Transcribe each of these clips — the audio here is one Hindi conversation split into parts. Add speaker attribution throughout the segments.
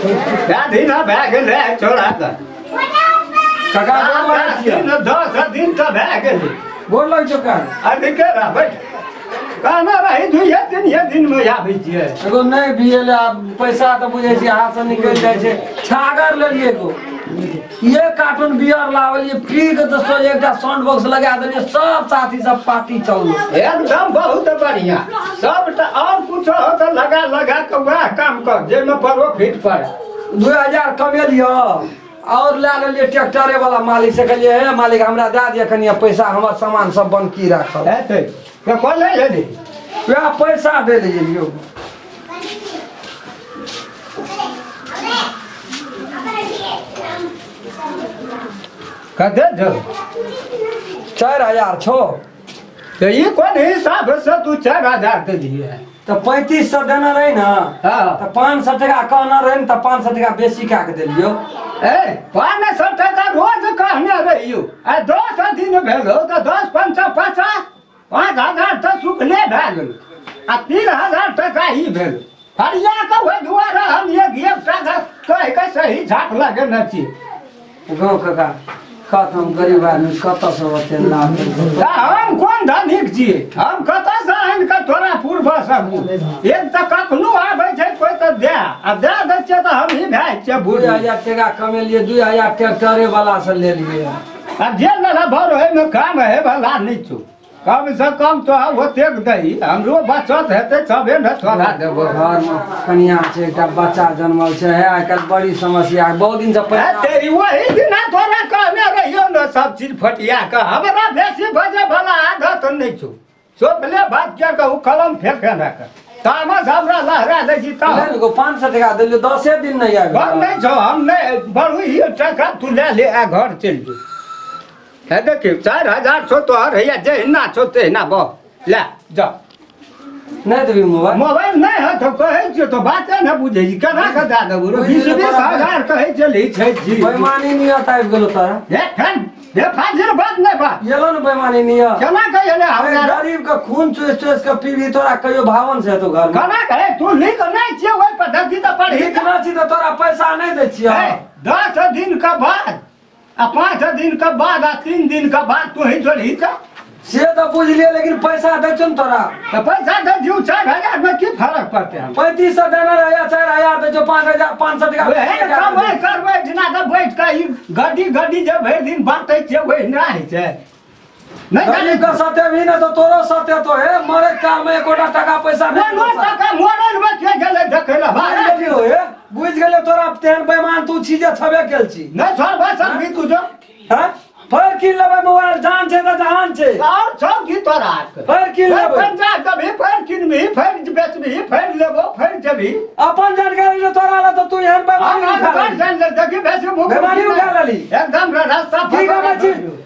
Speaker 1: क्या दिन भए गेलै छोड़ा त
Speaker 2: काका
Speaker 1: दिन 10 दिन त भए गेलै
Speaker 2: बोल लग जो का
Speaker 1: अभी के रह बैठ कहना रही दुइये दिन में आबै छियै
Speaker 2: एगो नहीं बियल पैसा तो बुझे छी हाथ से निकल जाए छे छागर लेलिए एगो ये कार्टून बियर लावलिए फ्री के दोस्तों एकटा साउंड बॉक्स लगा देलिए सब साथी सब पार्टी चल
Speaker 1: एकदम बहुत बढ़िया सबटा और कुछ हो तो लगा के वह काम कर जे में प्रॉफिट पड़े
Speaker 2: 2000 कमेलियो और ला लेलिए ट्रैक्टरे वाला मालिक से कहलिए हे मालिक हमरा दे दिया कनिया पैसा हमर सामान सब बनकी राखल
Speaker 1: हेतै के कोन ले ले
Speaker 2: वह पैसा दे लियो
Speaker 1: कदे दो
Speaker 2: 4000 छो
Speaker 1: तो ये कौन हिसाब से तू 4000 दे दिए
Speaker 2: तो 3500 देना रही ना
Speaker 1: हां
Speaker 2: तो 500 टका कहना रही तो 500 टका बेसी का के देलियो
Speaker 1: ए 500 टका रोज कहने रहियो आ 10 दिन भेलो तो 10 5 50 5000 तो सुखले भए गेल आ 3000 टका ही भेल हरिया के ओइ दुआरे हम एक टका कह के सही झाट लगे न छी
Speaker 2: गाँव काका कत हम गरीब आदमी कत से ओते लाभ
Speaker 1: हम कौन धनिक छियै हम कत से आनि के तोरा पूर्व सकू एक त कखनो आबै छै कोई त दे आ दे दै छै त हम ही भए छै
Speaker 2: 2000 टका कमेलिए 2000 ट्रैक्टरे वाला से ले लिए
Speaker 1: आ जे लगा भर होय में काम है वाला नहीं छु कम से कम तो होते दही हमरो बचत हेते सबे न थोड़ा देबो
Speaker 2: घर में कनिया छै एकटा बच्चा जन्मल छै आइ काल्हि बड़ी समस्या बहुत दिन से
Speaker 1: तेरी वही दिन तोरा कहने रहियो न सब चीज फटिया के हमरा बेसी बजे वाला आदत नहीं छु सोपले बात क्या कहू कलम फेंके ना के तामस हमरा लहरा दे जी ता
Speaker 2: को 500 टका देलियो 10 दिन नहीं आबे
Speaker 1: हम नहीं छो हम नहीं बड़ू ही टका तू ले आ घर चल जो है देखियो 4000 छो तो हरैया जहिना छो तेहिना बो ले जा
Speaker 2: नहीं देबी
Speaker 1: मोबाइल नहीं है तो कहै छियो तो बाते न बुझै छी केना के दे देबो 20,000 कहै चली छै जी
Speaker 2: बेईमानी नियत आबि गेलो तोरा
Speaker 1: ये फाजिल बात नहीं बा
Speaker 2: येलो न बेईमानी नियत
Speaker 1: केना कहले हमरा
Speaker 2: गरीब के खून चूस के पीबी तोरा कहियो भावन से तो घर में
Speaker 1: केना कहे तू लिख नहीं छियै ओइ पद्धति त पढ़ी
Speaker 2: लिखना छी तो तोरा पैसा नहीं दै छियै
Speaker 1: 10 दिन के बाद आ 5 दिन के बाद आ 3 दिन के बाद तू ही जोड़ी त
Speaker 2: से तो बुझ लिए लेकिन पैसा दे छन तोरा
Speaker 1: तो पैसा दे दियो 4000 में की फर्क पड़ते है
Speaker 2: 3500 देना रहे 4000 दे जो 5,500 टका
Speaker 1: ए कमाई करबै दिना त बैठ के ई गड्डी जे भरि दिन बांटै छै ओहि नहि छै नहीं
Speaker 2: गरीब का सत्य भी ना तो तोरो सत्य तो है मरे का में एकोटा टका पैसा
Speaker 1: नहीं टका मोरल में के गेलै देखैला
Speaker 2: भाई गेलियो हे बुझ गेले तोरा तेहन बेईमान तू चीजे छबे केल छी
Speaker 1: नहीं छोड़ बस सब भी तू जो
Speaker 2: हां फर की लेबे मोबाइल जान छै त जहान छै
Speaker 1: और सब की तोरा
Speaker 2: फर की लेबे
Speaker 1: पंचायत कभी फर किनबी फर बेचबी फर लेबो फर जबी
Speaker 2: अपन जानकारी जो तोरा ला तो तू एहन बेईमानी उठा
Speaker 1: जान ले देखि बेसी
Speaker 2: बेईमानी उठा लेली
Speaker 1: एकदम रास्ता
Speaker 2: ठीक है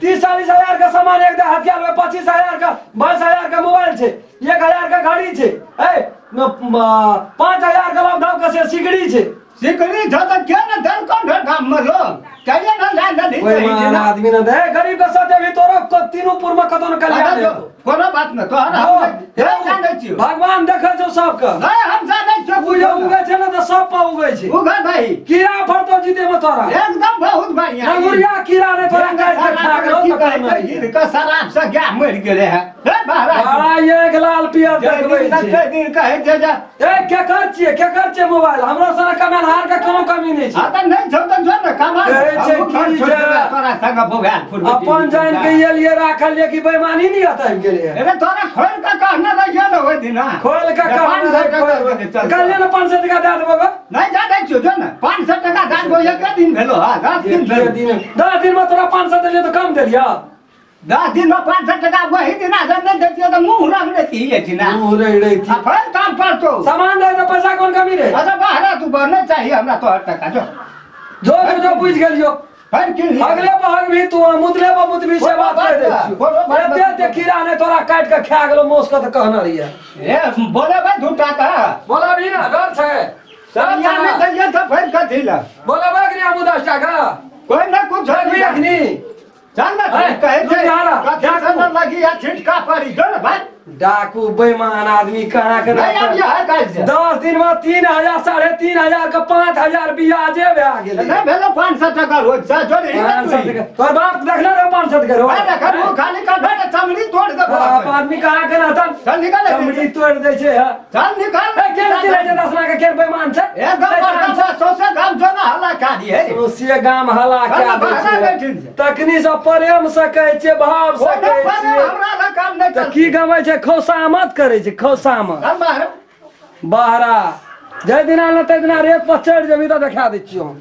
Speaker 2: 30-40,000 का सामान एक दे हथियार में 25,000 का 22,000 का मोबाइल छै 1,000 का घड़ी छै ए 5,000 का लॉकडाउन का से सिगड़ी छै
Speaker 1: सिकड़ी छ त के न दल कोन काम में लो कहिए न ला ले
Speaker 2: बेईमान आदमी न दे गरीब का सत्य भी तोरो को तीनों न कतो न कल्याण दे
Speaker 1: कोनो बात न तो हम जानै छियो
Speaker 2: भगवान देखै छौ सब के
Speaker 1: नहीं हम जानै छियो
Speaker 2: बुझो उगे छै न त सब पर उगे छै
Speaker 1: उगे भाई
Speaker 2: कीड़ा फरतो जीते में तोरा
Speaker 1: एकदम बहुत बढ़िया
Speaker 2: अंगुरिया कीड़ा ने तोरा काट के खा गेलो
Speaker 1: की कहै का शराब से क्या मर गेले है ए महाराज
Speaker 2: एक लाल पिया देखबै छै
Speaker 1: दिन कहै छै जे
Speaker 2: ए के कर छियै मोबाइल हमरो सने कमाल हार के कोनो कमी नहीं छै
Speaker 1: आ त नहीं छौ त जो न कमा तोरा संग बोगाल फुट
Speaker 2: अपन जान के ये लिए राखल ले कि बेईमानी नहीं आता गेले
Speaker 1: अरे तोरा खोल के कहना रहियो न ओइ दिन
Speaker 2: खोल के कहना कल ने 500 टका दे देबो
Speaker 1: नहीं जानै छियो जो न 500 टका दान एक दिन भेलो हा 10 दिन भेलो
Speaker 2: 10 दिन में तोरा 500 देलियो तो कम देलियो
Speaker 1: 10 दिन में 500 टका वही दिन अगर नहीं देतियो तो मुंह रंग देती है थी ना
Speaker 2: मुंह रंग थी
Speaker 1: फिर काम पर तो
Speaker 2: सामान दे तो पैसा कौन कमी रे
Speaker 1: अच्छा बाहर तू बनना चाहिए हमरा तो 1 टका
Speaker 2: जो बुझ गेलियो
Speaker 1: फिर की
Speaker 2: अगले भाग भी तू मुदले मुदबी से बात कर दे छियो एते कीड़ा ने तोरा काट के खा गेलो मोस के त कहना रहिए
Speaker 1: ए बोले भाई झूठा का
Speaker 2: बोला भी ना डर छै
Speaker 1: सब जाने दइए तो फिर कथि ला
Speaker 2: बोले बगरिया मुदस टका
Speaker 1: कोई ना कुछ
Speaker 2: अखनी
Speaker 1: चल ना
Speaker 2: है,
Speaker 1: कहे
Speaker 2: लुधियाना,
Speaker 1: कथी से न लगी या छिटका पड़ी जो ना भाई
Speaker 2: डाकू बेईमान आदमी कहाँ के
Speaker 1: नहीं अब यह है कैसे
Speaker 2: 10 दिन में 3,000 3,500 का 5,000 ब्याजे आ गेल
Speaker 1: नहीं भेलो 500 टका रोज से जो नहीं
Speaker 2: 500 टका तोर बाप देखला रे 500 करो
Speaker 1: अरे कर वो खाली का बेटा चमड़ी तोड़ दे
Speaker 2: बाप आदमी कहाँ के रहता
Speaker 1: चल निकल
Speaker 2: चमड़ी तोड़ दे छे
Speaker 1: चल निकल
Speaker 2: ए के चले जे 10 लाख के बेईमान छे
Speaker 1: एकदम बड़का सोसे काम जो ना हल्ला काडी है
Speaker 2: सोसिया गाम हला क्या दै छे तकनी से प्रेम से कहै छे भाव से कहै छे
Speaker 1: हमरा का काम नहीं
Speaker 2: त की गमै छे खौसामत करे छे खौसामत
Speaker 1: हम बाहर
Speaker 2: बहरा जय दिना न तै दिना रेत पर चढ़ जेबी त देखा दै छियो हम